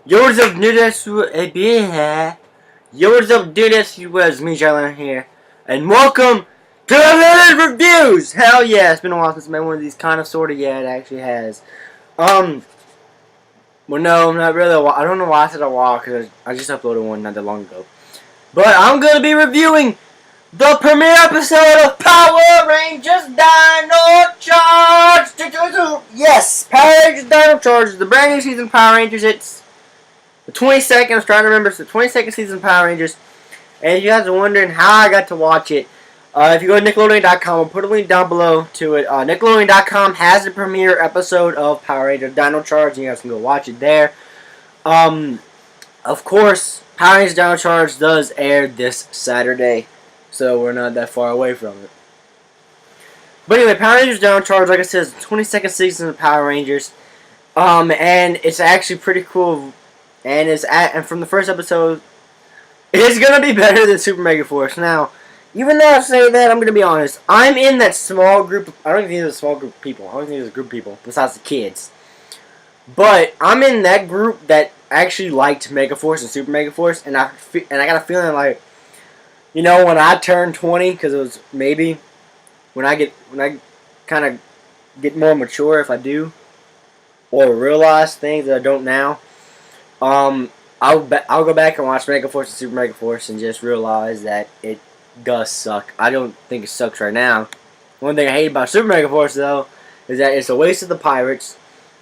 Yo, what's up, dudes? Yo, what's up, dudes? It was me, Leonard here, and welcome to Leonard Reviews. Hell yeah, it's been a while since I made one of these. Kind of, sorta, yeah, it actually has. Well, no, not really. I don't know why I said a while because I just uploaded one not that long ago. But I'm gonna be reviewing the premiere episode of Power Rangers Dino Charge. Yes, Power Rangers Dino Charge, the brand new season of Power Rangers. It's the 22nd, I was trying to remember, it's the 22nd season of Power Rangers. And if you guys are wondering how I got to watch it, if you go to Nickelodeon.com, I'll put a link down below to it. Nickelodeon.com has the premiere episode of Power Rangers Dino Charge, and you guys can go watch it there. Of course, Power Rangers Dino Charge does air this Saturday, so we're not that far away from it. But anyway, Power Rangers Dino Charge, like I said, is the 22nd season of Power Rangers. And it's actually pretty cool. And from the first episode, it's gonna be better than Super Mega Force. Now, even though I say that, I'm gonna be honest. I'm in that small group. I don't even think there's a small group of people. I don't think there's a group of people besides the kids. But I'm in that group that actually liked Mega Force and Super Mega Force, and I got a feeling like, you know, when I turn 20, because it was maybe when I kind of get more mature, if I do, or realize things that I don't now. I'll go back and watch Mega Force and Super Mega Force and just realize that it does suck. I don't think it sucks right now. One thing I hate about Super Mega Force though is that it's a waste of the pirates.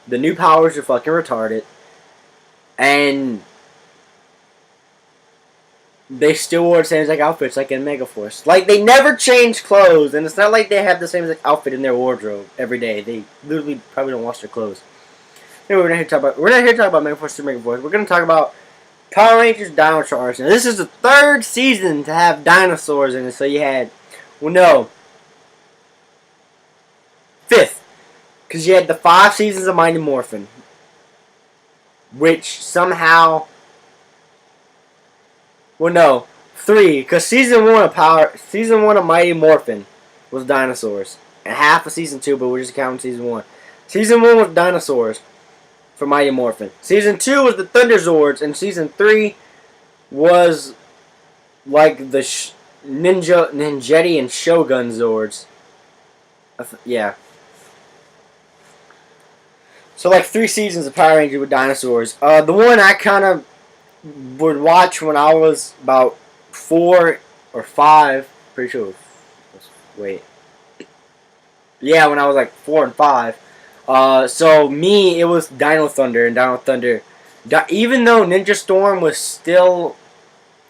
The new powers are fucking retarded, and they still wear the same exact outfits like in Mega Force. Like, they never change clothes, and it's not like they have the same exact outfit in their wardrobe every day. They literally probably don't wash their clothes. Anyway, we're not here to talk about Mega Force, Super Mega Force. We're going to talk about Power Rangers Dino Charge. Now, this is the third season to have dinosaurs in it, so you had, well, no, fifth, because you had the 5 seasons of Mighty Morphin, which somehow, well, no, 3, because season 1 of Mighty Morphin was dinosaurs, and half of season 2, but we're just counting season 1. Season 1 was dinosaurs for Mighty Morphin. Season 2 was the Thunderzords, and Season 3 was like the Ninjetti and Shogun Zords. Yeah. So like 3 seasons of Power Rangers with dinosaurs. The one I kind of would watch when I was about 4 or 5. Pretty sure. Wait. Yeah, when I was like 4 and 5. So me, it was Dino Thunder, and Dino Thunder, even though Ninja Storm was still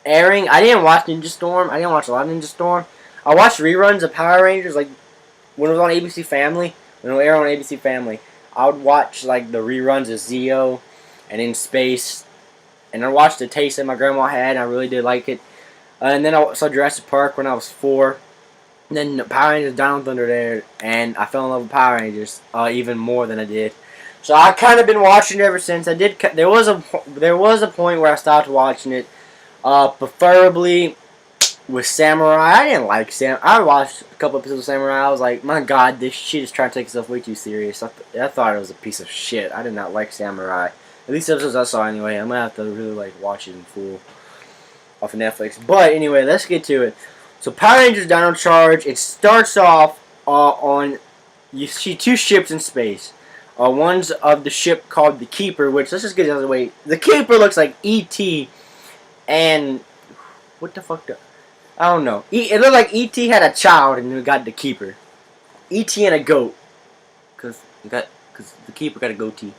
airing, I didn't watch Ninja Storm. I didn't watch a lot of Ninja Storm. I watched reruns of Power Rangers, like when it was on ABC Family. When it would air on ABC Family, I would watch like the reruns of Zeo and In Space, and I watched the taste that my grandma had, and I really did like it. And then I saw Jurassic Park when I was 4. And then Power Rangers Dino Thunder there, and I fell in love with Power Rangers even more than I did. So I kind of been watching it ever since. There was a point where I stopped watching it, preferably with Samurai. I didn't like I watched a couple episodes of Samurai. I was like, my God, this shit is trying to take itself way too serious. I thought it was a piece of shit. I did not like Samurai. At least episodes I saw anyway. I'm gonna have to really like watch it in full off of Netflix. But anyway, let's get to it. So Power Rangers Dino Charge, it starts off on, you see 2 ships in space. One's of the ship called the Keeper, which, let's just get it out of the way. The Keeper looks like E.T. and, what the fuck, I don't know. It looked like E.T. had a child and we got the Keeper. E.T. and a goat. Because the Keeper got a goatee.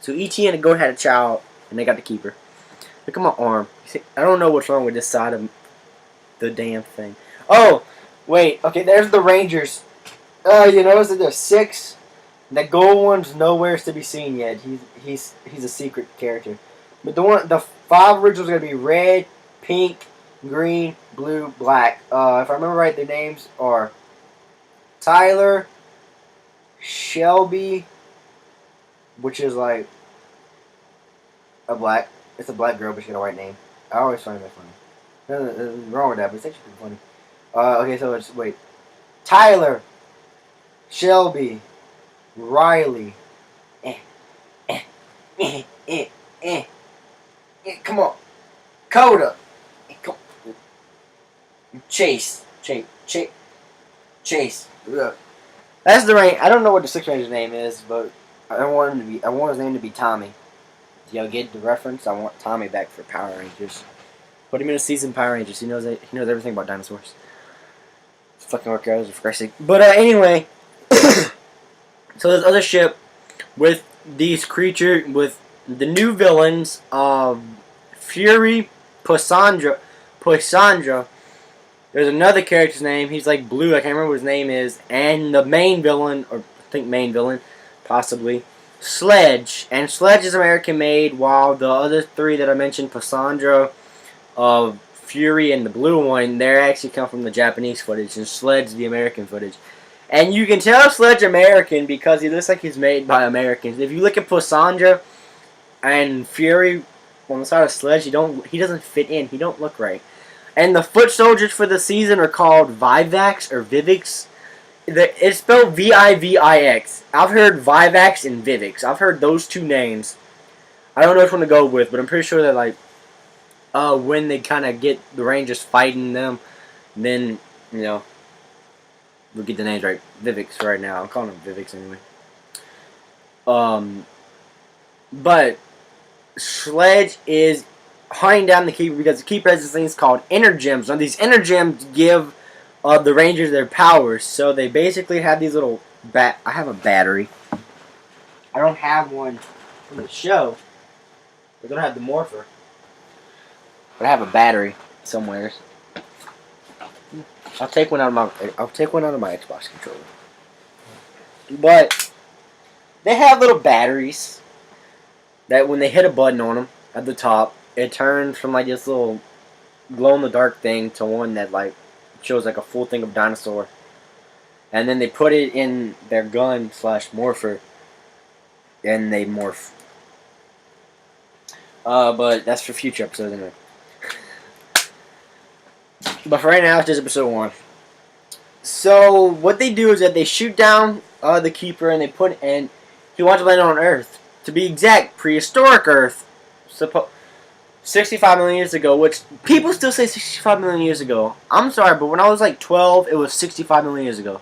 So E.T. and a goat had a child and they got the Keeper. Look at my arm. See, I don't know what's wrong with this side of the damn thing. Oh, wait. Okay, there's the Rangers. You notice that there's 6. That gold one's nowhere to be seen yet. He's a secret character. But the 5 originals are gonna be red, pink, green, blue, black. If I remember right, their names are Tyler, Shelby, which is like it's a black girl, but she got a white name. I always find that funny. Nothing wrong with that, but it's actually pretty funny. Okay, so it's, wait. Tyler, Shelby, Riley, Come on. Coda. Come- Chase. Chase. Ugh. That's the range. I don't know what the Sixth Ranger's name is, but I want him to be. I want his name to be Tommy. Y'all get the reference? I want Tommy back for Power Rangers. Put him in a season Power Rangers. He knows everything about dinosaurs. Fucking work out for Christ's sake. But anyway, so this other ship with these creatures with the new villains, Fury, Poisandra. There's another character's name. He's like blue. I can't remember what his name is. And the main villain, or I think main villain, possibly, Sledge. And Sledge is American made, while the other three that I mentioned, Poisandra, Fury, and the blue one, they actually come from the Japanese footage, and Sledge the American footage. And you can tell Sledge American because he looks like he's made by Americans. If you look at Poisandra and Fury on the side of Sledge, he doesn't fit in. He don't look right. And the foot soldiers for the season are called Vivax or Vivix. It's spelled Vivix. I've heard Vivax and Vivix. I've heard those two names. I don't know which one to go with, but I'm pretty sure that like when they kind of get the Rangers fighting them, then we'll get the names right. Vivix right now. I'm calling them Vivix anyway. But Sledge is hunting down the Keeper because the Keeper has these things called Inner Gems. Now these Inner Gems give the Rangers their powers. So they basically have these little I have a battery. I don't have one from the show. I don't have the Morpher. But I have a battery somewhere. I'll take one out of my Xbox controller. But they have little batteries that when they hit a button on them at the top, it turns from like this little glow in the dark thing to one that like shows like a full thing of dinosaur. And then they put it in their gun / morpher, and they morph. But that's for future episodes anyway. But for right now, it's just episode 1. So what they do is that they shoot down the Keeper, and he wants to land on Earth. To be exact, prehistoric Earth. 65 million years ago, which people still say 65 million years ago. I'm sorry, but when I was like 12, it was 65 million years ago.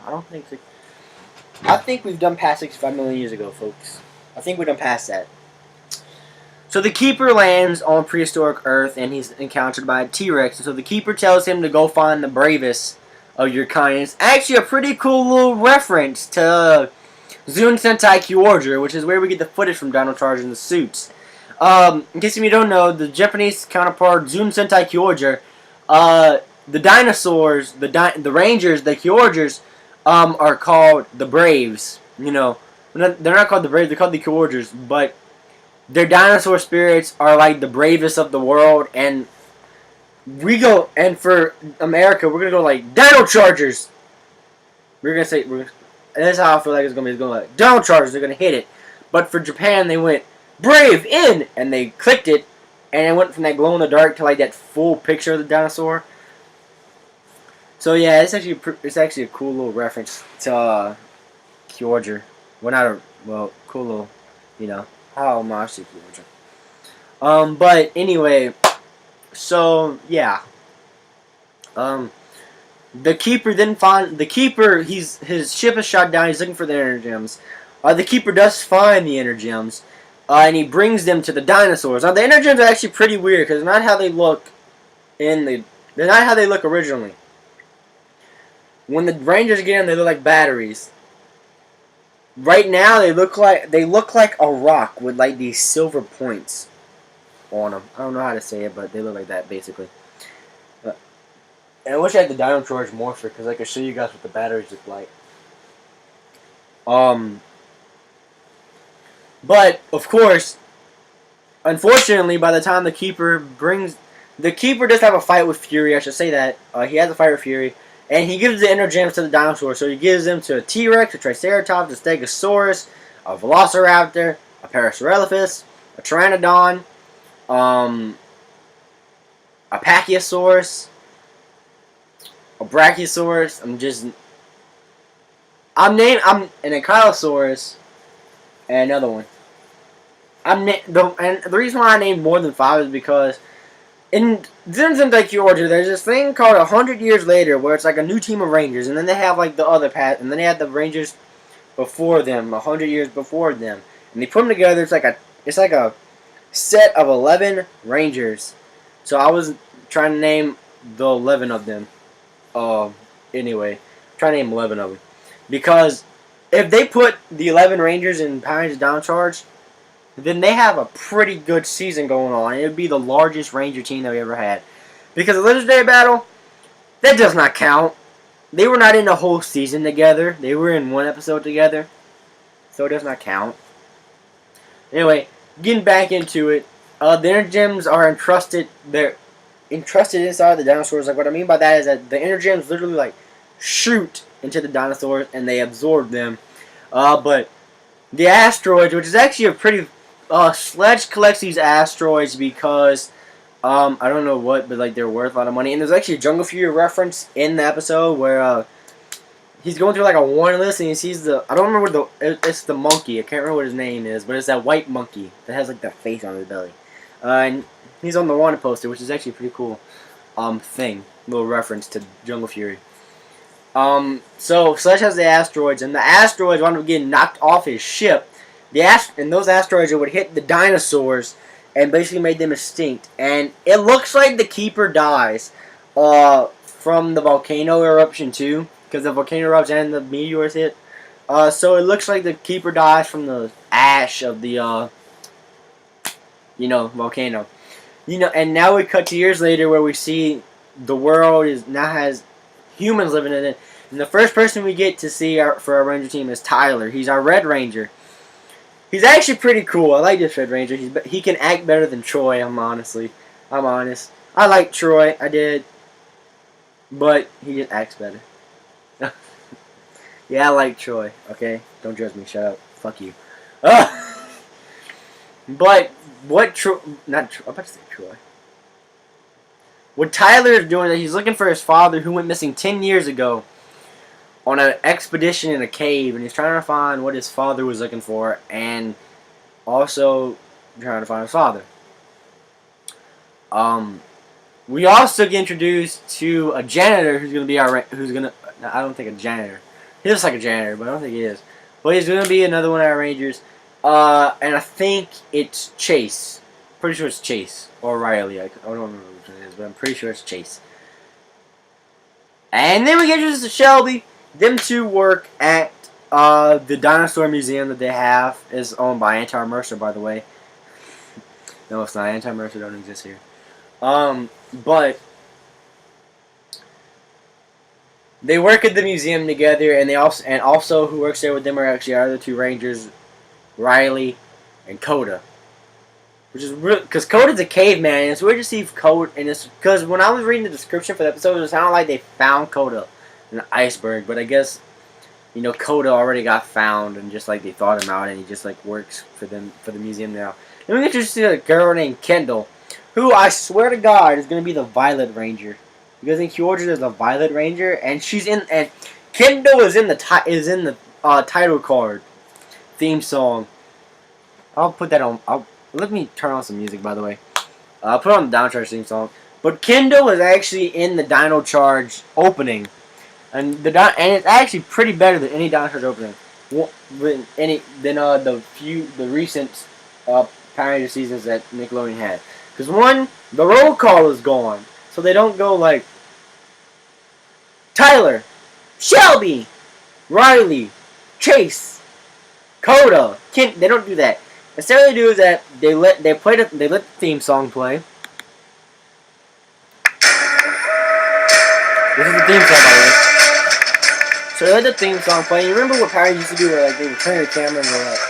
I think we've done past 65 million years ago, folks. I think we've done past that. So the Keeper lands on prehistoric Earth, and he's encountered by a T-Rex. And so the Keeper tells him to go find the bravest of your kind. It's actually a pretty cool little reference to Zune Sentai Kyorger, which is where we get the footage from Dino Charge in the suits. In case you don't know, the Japanese counterpart, Zune Sentai Kyorger, the dinosaurs, the Rangers, the Kyorgers, are called the Braves. They're not called the Braves, they're called the Kyorgers, but their dinosaur spirits are like the bravest of the world, and for America, we're gonna go like Dino Chargers. We're gonna say, and that's how I feel like it's gonna be. It's gonna be like Dino Chargers. They're gonna hit it, but for Japan, they went Brave in, and they clicked it, and it went from that glow in the dark to like that full picture of the dinosaur. So yeah, it's actually a cool little reference to Kyorger. Cool little, how much Kyorger. But anyway, so yeah. The Keeper his ship is shot down. He's looking for the Inner Gems. The Keeper does find the Inner Gems, and he brings them to the dinosaurs. Now the Inner Gems are actually pretty weird because they're not how they look they're not how they look originally. When the Rangers get in, they look like batteries. Right now, they look like a rock with like these silver points on them. I don't know how to say it, but they look like that basically. And I wish I had the Dino Charge Morpher because I could show you guys what the batteries look like. But of course, unfortunately, by the time the Keeper does have a fight with Fury. I should say that he has a fight with Fury. And he gives the Inner Gems to the dinosaurs. So he gives them to a T-Rex, a Triceratops, a Stegosaurus, a Velociraptor, a Parasaurolophus, a Pteranodon, a Pachyosaurus, a Brachiosaurus. I'm an Ankylosaurus, and another one. And the reason why I named more than 5 is because in Zenzen Daikyoji, there's this thing called 100 Years Later, where it's like a new team of Rangers, and then they have like the other path, and then they have the Rangers before them, 100 years before them, and they put them together. It's like a set of 11 Rangers. So I was trying to name the 11 of them. Anyway, trying to name 11 of them because if they put the 11 Rangers in Power Rangers Down Charge, then they have a pretty good season going on. It would be the largest Ranger team that we ever had. Because the Legendary Battle, that does not count. They were not in the whole season together. They were in one episode together. So it does not count. Anyway, getting back into it. The Inner Gems are entrusted. They're entrusted inside the dinosaurs. Like, what I mean by that is that the Inner Gems literally, like, shoot into the dinosaurs and they absorb them. But the asteroids, which is actually a pretty... Sledge collects these asteroids because... I don't know what, but like they're worth a lot of money. And there's actually a Jungle Fury reference in the episode where he's going through like a warning list and he sees the... I don't remember what it's the monkey. I can't remember what his name is, but it's that white monkey that has like that face on his belly. And he's on the wanted poster, which is actually a pretty cool thing. Little reference to Jungle Fury. So Sledge has the asteroids, and the asteroids wound up getting knocked off his ship. And those asteroids would hit the dinosaurs and basically made them extinct. And it looks like the Keeper dies from the volcano eruption too, because the volcano erupts and the meteors hit. So it looks like the Keeper dies from the ash of the volcano. And now we cut to years later where we see the world now has humans living in it. And the first person we get to see for our Ranger team is Tyler. He's our Red Ranger. He's actually pretty cool. I like this Red Ranger. He can act better than Troy, I'm honest. I like Troy. I did. But he just acts better. Yeah, I like Troy. Okay? Don't judge me. Shut up. Fuck you. But what Troy... Not Troy. I'm about to say Troy. What Tyler is doing is he's looking for his father who went missing 10 years ago on an expedition in a cave, and he's trying to find what his father was looking for, and also trying to find his father. We also get introduced to a janitor who's gonna be I don't think a janitor. He looks like a janitor, but I don't think he is. But he's gonna be another one of our Rangers. And I think it's Chase. Pretty sure it's Chase or Riley. I don't remember which one it is, but I'm pretty sure it's Chase. And then we get introduced to Shelby. Them two work at the dinosaur museum that they have. Is owned by Anti-Mercer, by the way. No, it's not. Anti-Mercer don't exist here. But they work at the museum together, and also who works there with them are actually our other two Rangers, Riley and Coda. Which is real, because Coda's a caveman, and it's weird to see Coda, and it's because when I was reading the description for the episode, it sounded like they found Coda in an iceberg, but I guess, Coda already got found, and just like they thought him out, and he just like works for them, for the museum now. Then we get to see a girl named Kendall, who I swear to God is going to be the Violet Ranger. Because in Kyoji there's a Violet Ranger, and Kendall is in the title card theme song. I'll put that on. Let me turn on some music, by the way. I'll put on the Dino Charge theme song. But Kendall is actually in the Dino Charge opening, and it's actually pretty better than any Dino Charge opening. The recent Power Ranger seasons that Nickelodeon had. Because one, the roll call is gone, so they don't go like Tyler, Shelby, Riley, Chase, Coda, Ken. They don't do that. Instead, what they do is that they let the theme song play. This is the theme song, by the way. So they let the theme song play. You remember what Power Rangers used to do, where like they would turn the camera and go like,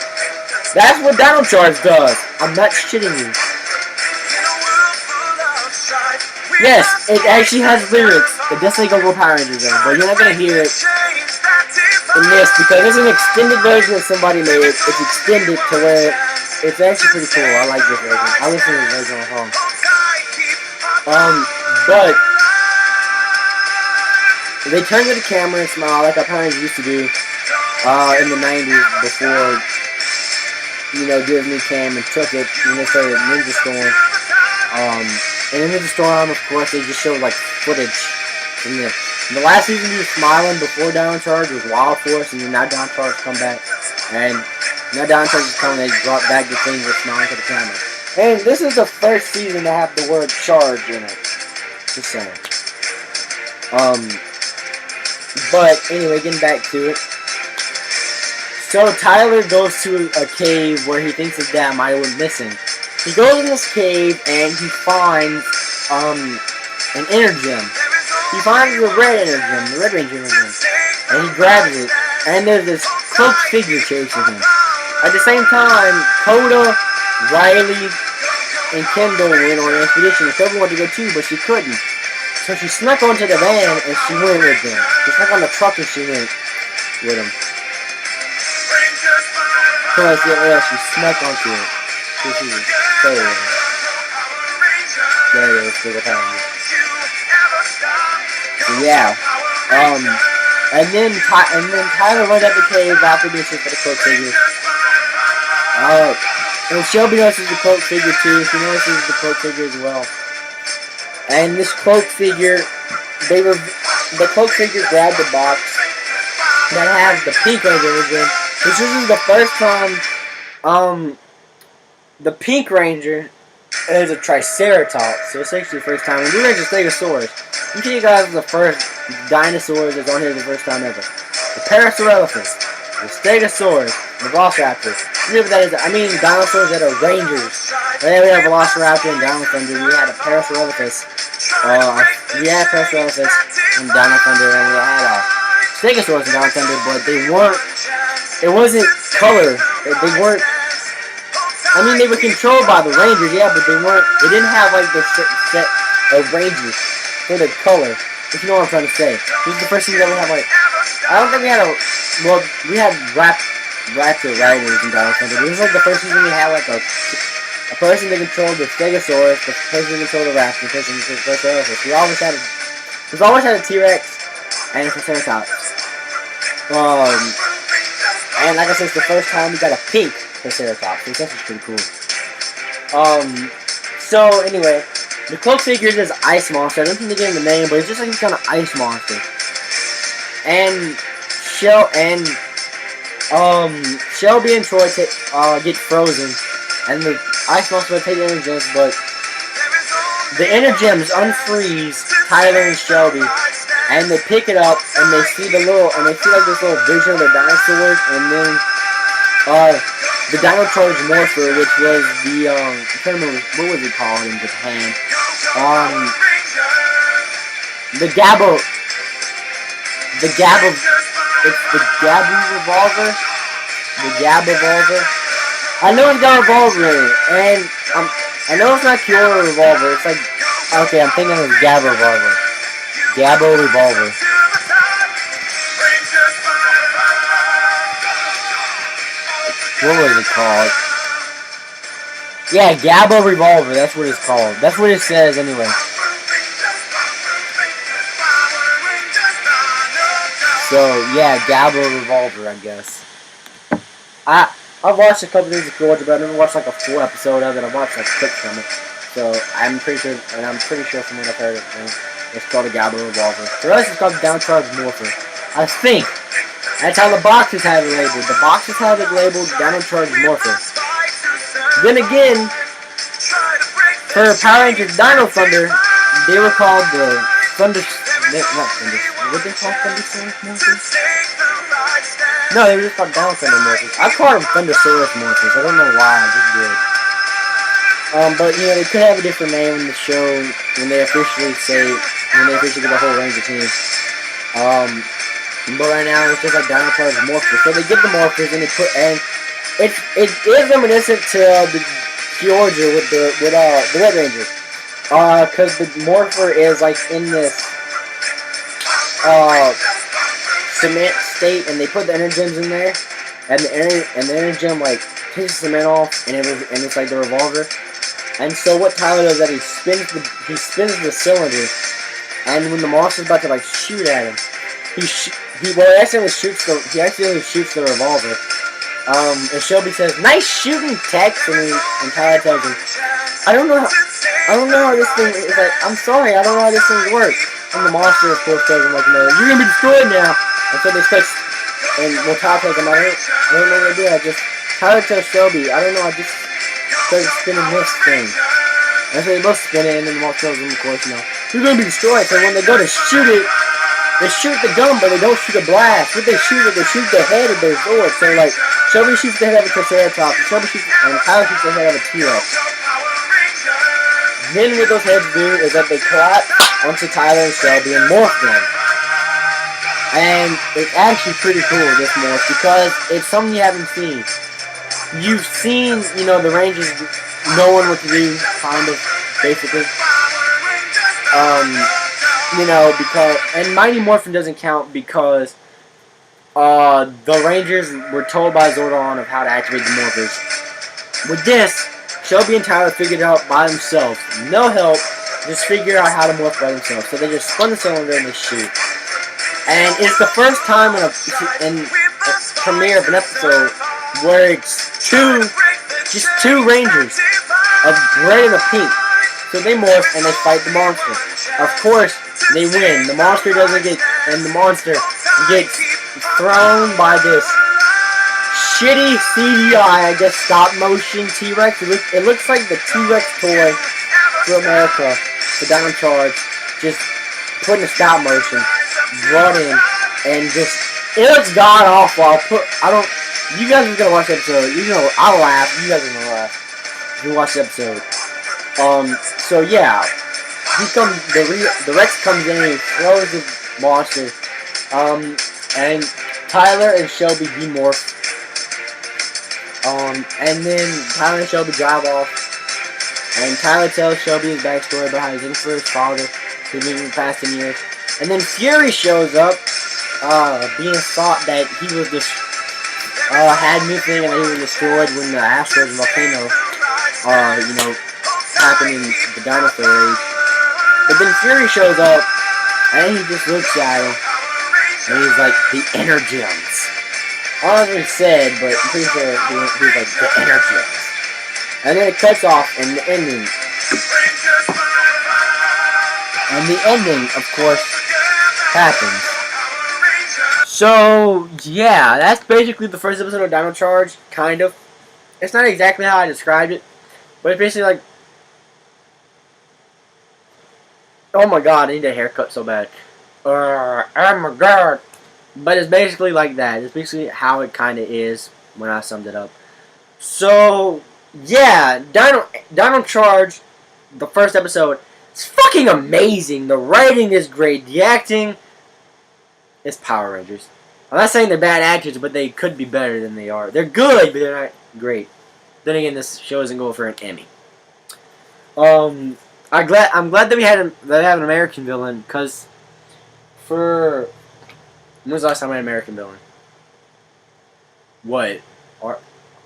that's what Dino Charge does. I'm not shitting you. Yes, it actually has lyrics. It definitely goes with Power Rangers though, but you're not gonna hear it in this because it's an extended version that somebody made. It's extended to where it's actually pretty cool. I like this version. I listen to this version on phone. But they turn to the camera and smile like our parents used to do in the 90s before Disney came and took it and they started Ninja Storm. And in Ninja Storm, of course, they just showed like footage. And the last season, he was smiling before Down Charge was Wild Force, and then now Down Charge come back, and now Down Charge is coming. They brought back the thing with smiling to the camera. And this is the first season to have the word charge in it. Just saying. But anyway, getting back to it. So Tyler goes to a cave where he thinks his dad might have went missing. He goes in this cave and he finds an energem. He finds the red energem, the Red Ranger energem, and he grabs it. And there's this cloaked figure chasing him. At the same time, Coda, Riley, and Kendall went on an expedition. Sylvia wanted to go too, but she couldn't. So she snuck onto the van and she went with them. She snuck on the truck and she went with them. Because, yeah, she snuck onto it. So she was so there it is, for the time. So, yeah. And then Tyler went up the cave after being shit for the cloak figure. And Shelby notices the cloak figure too. She notices the cloak figure as well. And this cloak figure, the cloak figure grabbed the box that has the Pink Ranger in. This is the first time, the Pink Ranger is a Triceratops. So it's actually the first time. And Blue Ranger's Stegosaurus. You think you guys the first dinosaurs that's on here the first time ever. The Parasaurolophus, the Stegosaurus, the Velociraptor. You know what that is? I mean dinosaurs that are rangers. Then we have Velociraptor and Dino Thunder. We had a Parasaurolophus. We had Parasaurolophus and Dino Thunder, and we had Stegosaurus and Dino Thunder, but they weren't. It wasn't color. They weren't. I mean, they were controlled by the Rangers, yeah, but they weren't. They didn't have like the set of Rangers for the color. If you know what I'm trying to say. This is the first thing that we have like. I don't think we had a. Well, we had Raptor Riders and Dino Thunder. This is like the first season we had like a person that controlled the Stegosaurus, the person that controlled the Raptor, the person that controlled the Velociraptor. We always had a T-Rex and a Triceratops. And like I said, it's the first time we got a pink Triceratops, so that's pretty cool. So anyway, the cloak figure is Ice Monster. I don't think they gave him the name, but it's just like some kind of ice monster. And Shelby and Troy get frozen, and the Ice Monster will take the energems, but the energems unfreeze Tyler and Shelby, and they pick it up and they see like this little vision of the dinosaurs, and then the Dino Charge Morpher, which was the I can't remember what was it called in Japan. It's the Gabu Revolver. The Gab Revolver. I know it's got a revolver in it, and I know it's not Kiora Revolver. It's like, okay, I'm thinking of Gab Revolver. Gabo Revolver. What was it called? Yeah, Gabo Revolver. That's what it's called. That's what it says anyway. So yeah, Gabo Revolver, I guess. I watched a couple things of Georgia, but I never watched like a full episode of it. I watched like clips from it. So I'm pretty sure from what I've heard of it, it's called a Gabo Revolver. The rest is called Downcharge Morpher. I think that's how the boxes have it labeled. The boxes have it labeled Downcharge Morpher. Then again, for Power Rangers Dino Thunder, they were called the Thunder. Not Thunder. What they called Thundersaurus Morphers? No, they were just called Dino Thunder Morphers. I called them Thundersaurus Morphers. I don't know why. I just did. But you know, they could have a different name in the show when they officially get the whole Ranger team. But right now it's just like Dino Charge Morphers. So they get the Morphers and it is reminiscent to the Georgia with the Red Ranger. Cause the Morpher is like in this cement state, and they put the energems in there, and the energem like takes the cement off, and it's like the revolver. And so what Tyler does is that he spins the cylinder, and when the monster's about to like shoot at him, he accidentally shoots the revolver, And Shelby says, "Nice shooting, Tex," and Tyler tells him, "I don't know how this thing is like. I'm sorry, I don't know how this thing works." And the monster, of course, tells him, like, "No, you're gonna be destroyed now." And so they start, and Tyler tells him, I don't know what to do. Tyler tells Shelby, "I don't know, I just started spinning this thing." And so they both spin it, and then the monster tells them, of course, "You're gonna be destroyed." So when they go to shoot it, they shoot the gun, but they don't shoot a blast. What they shoot is they shoot the head of their sword. So, like, Shelby shoots the head of a Triceratops, and Tyler shoots the head of a T-Rex. Then what those heads do is that they collapse onto Tyler and Shelby and morph them. And it's actually pretty cool, this morph, because it's something you haven't seen. You've seen, the Rangers knowing what to do, kind of, basically. Because, and Mighty Morphin doesn't count because the Rangers were told by Zordon of how to activate the morphers. With this, Shelby and Tyler figured it out by themselves. No help, just figure out how to morph by themselves. So they just spun the cylinder and they shoot. And it's the first time in a premiere of an episode where it's just two Rangers, a gray and a pink. So they morph and they fight the monster. Of course, they win. The monster doesn't get, and the monster gets thrown by this shitty CGI, I guess, stop motion T-Rex. It looks like the T-Rex toy for America, the Dino Charge, just put in a stop motion, brought in, and just, it looks god awful. You guys are gonna watch the episode. I'll laugh. You guys are gonna laugh if you watch the episode. So yeah, the Rex comes in and he throws the monster, and Tyler and Shelby demorph, and then Tyler and Shelby drive off, and Tyler tells Shelby his backstory about how he's in for his father, who's been in the past 10 years, and then Fury shows up, being thought that he was just, had missing and that he was destroyed when the asteroid volcano, happened in the dinosaur age. But then Fury shows up, and he just looks at him, and he's like, "The Energems." I don't know what he said, but I'm pretty sure he was like, "The Energems." And then it cuts off, and the ending. And the ending, of course, happens. So, yeah, that's basically the first episode of Dino Charge, kind of. It's not exactly how I described it, but it's basically like, oh my god, I need a haircut so bad. Oh my god. But it's basically like that. It's basically how it kind of is when I summed it up. So, yeah, Dino Charge, the first episode, it's fucking amazing. The writing is great. The acting is Power Rangers. I'm not saying they're bad actors, but they could be better than they are. They're good, but they're not great. Then again, this show isn't going for an Emmy. I'm glad that we have an American villain, because when was the last time I had an American villain? What?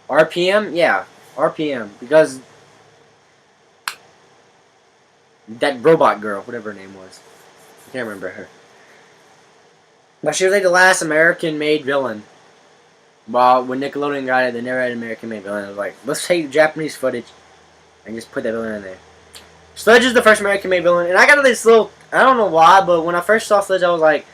RPM? Yeah, RPM, because that robot girl, whatever her name was, I can't remember her. But she was like the last American-made villain. Well, when Nickelodeon got it, they never had an American-made villain. It was like, let's take Japanese footage and just put that villain in there. Sledge is the first American-made villain, and I got this little, I don't know why, but when I first saw Sledge, I was like,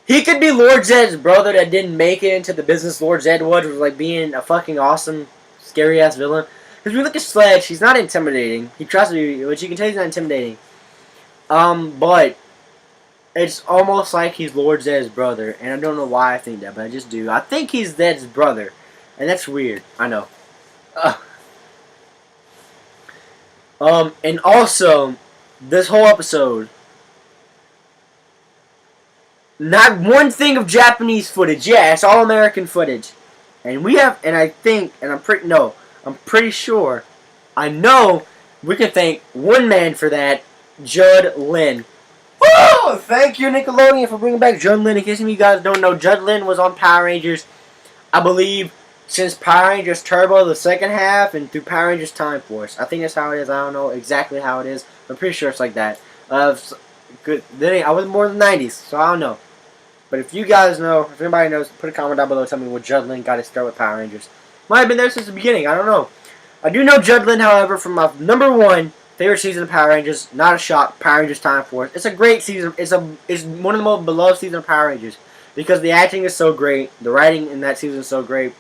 he could be Lord Zedd's brother that didn't make it into the business Lord Zedd was like being a fucking awesome, scary-ass villain. Because when you look at Sledge, he's not intimidating. He tries to be, which you can tell he's not intimidating. But it's almost like he's Lord Zedd's brother, and I don't know why I think that, but I just do. I think he's Zedd's brother, and that's weird. I know. And also, this whole episode, not one thing of Japanese footage. Yeah, it's all American footage. And we have, and I think, and I'm pretty sure, I know we can thank one man for that, Judd Lin. Woo! Thank you, Nickelodeon, for bringing back Judd Lin. In case you guys don't know, Judd Lin was on Power Rangers, I believe, since Power Rangers Turbo, the second half, and through Power Rangers Time Force. I think that's how it is. I don't know exactly how it is. I'm pretty sure it's like that. Good. I was more than the 90s, so I don't know. But if you guys know, if anybody knows, put a comment down below. Tell me what Judlin got to start with Power Rangers. Might have been there since the beginning. I don't know. I do know Judlin, however, from my #1 favorite season of Power Rangers. Not a shock. Power Rangers Time Force. It's a great season. It's one of the most beloved seasons of Power Rangers because the acting is so great. The writing in that season is so great.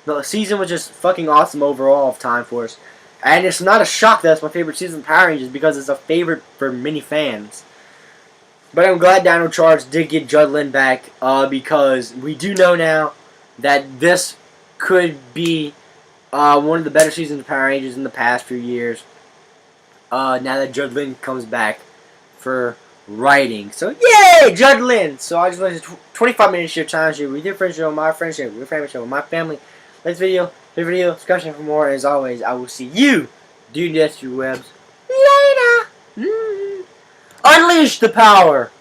The season was just fucking awesome overall of Time Force. And it's not a shock that it's my favorite season of Power Rangers because it's a favorite for many fans. But I'm glad Dino Charge did get Judlin back because we do know now that this could be one of the better seasons of Power Rangers in the past few years. Now that Judlin comes back for writing. So, yay, Judlin! So, I just wanted 25 minutes of your time share with your friends show, my friends share, with your family show, with my family. Next video, discussion for more. As always, I will see you, dude, that's your webs, later! Unleash the power!